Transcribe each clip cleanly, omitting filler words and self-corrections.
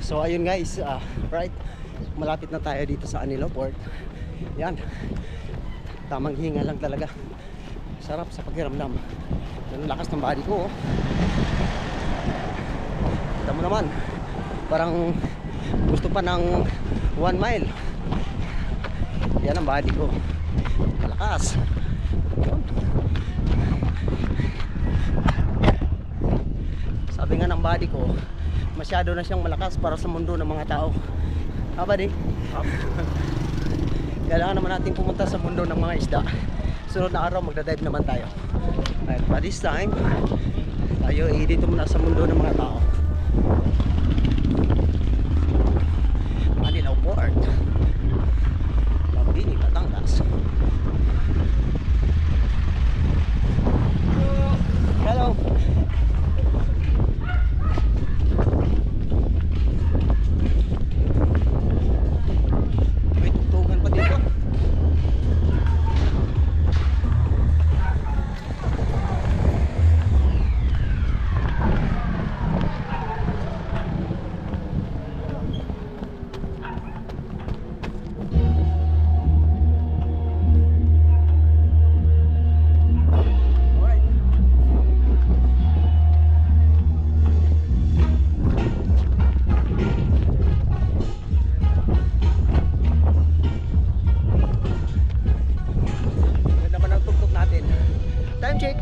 So ayun guys, right, malapit na tayo dito sa Anilo Port. Yan, tamang hinga lang talaga. Sarap sa pakiramdam. Ang lakas ng body ko, oh. Kita mo naman, parang gusto pa ng 1 mile. Yan ang body ko, malakas. Sabi nga ng body ko, masyado na siyang malakas para sa mundo ng mga tao. Buddy? Kailangan naman natin pumunta sa mundo ng mga isda. Sunod na araw magdadive naman tayo. Right, but this time tayo dito muna sa mundo ng mga tao. Manila Port, Mabini, Batangas. Hello. May tugtugan pa dito. Time check,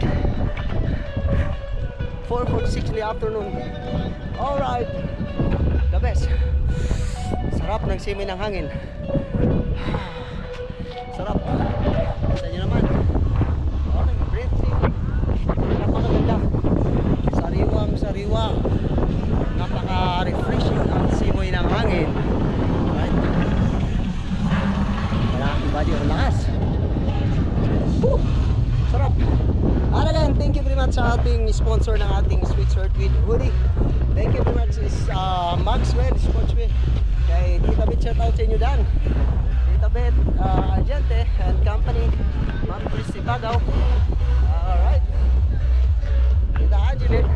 4:46 in the afternoon. Alright, the best. Sarap ng simoy ng hangin. Sarap. Sa inyo naman. Okay, breathing. Napakaganda. Sariwang sariwa. Napaka-refreshing ang simoy ng hangin. Right. Malaking body ang lakas. Woo! Sarap. And again, thank you very much sa ating sponsor ng ating Sweet Shirt with Hoodie. Thank you very much is Maxwell Sportswear. Kay Tita Bet, shout out sa inyo dan. Tita Bet, Agente and Company, Ma'am Christy Pagaw. Alright. Tita Angeline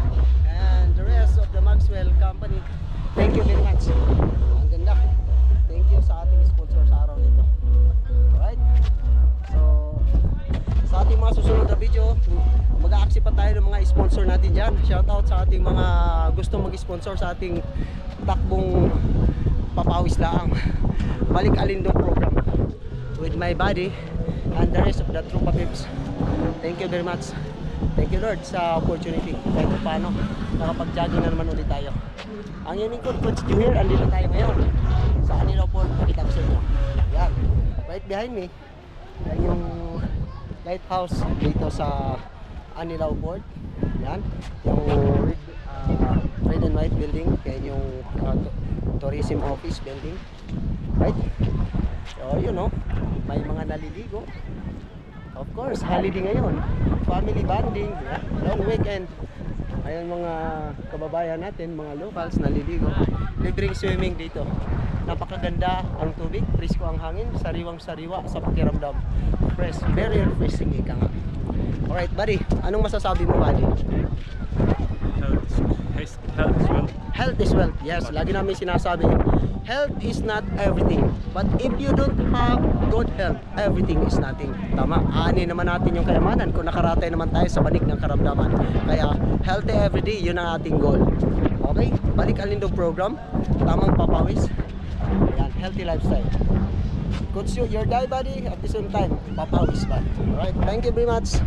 and the rest of the Maxwell Company. Thank you very much. Ang ganda. Thank you sa ating sponsor sa araw nito. Alright. So, sa ating mga susunod na video, mag-a-accept pa tayo ng mga sponsor natin dyan. Shoutout sa ating mga gustong mag-sponsor sa ating takbong papawis laang Balik Alindog program with my body and the rest of the Trupa Pips. Thank you very much. Thank you Lord sa opportunity. Kahit paano, nakapag-jogging na naman ulit tayo. Ang yun ko, Coach Juher, andito tayo ngayon sa Anilo Port. Pakita ko sa inyo. Yan, right behind me. Yan yung lighthouse dito sa Anilao Port. Yan, yung red and white building. Yan yung tourism office building. Right? So, you know, may mga naliligo. Of course, holiday ngayon. Family bonding, long weekend. Ayun mga kababayan natin, mga locals naliligo. Libreng swimming dito. Napakaganda ang tubig, presko ang hangin, sariwang sariwa sa pakiramdam. Fresh, very refreshing ika nga. Alright buddy, anong masasabi mo buddy? Health is wealth. Health is wealth, yes. Lagi namin sinasabi, health is not everything. But if you don't have good health, everything is nothing. Tama, ani naman natin yung kayamanan kung nakaratay naman tayo sa banig ng karamdaman. Kaya, healthy everyday, yun ang ating goal. Okay, Balik Alindog program, tamang papawis. Ayan, healthy lifestyle. Could suit your die body at the same time, papawis ba? Alright, thank you very much.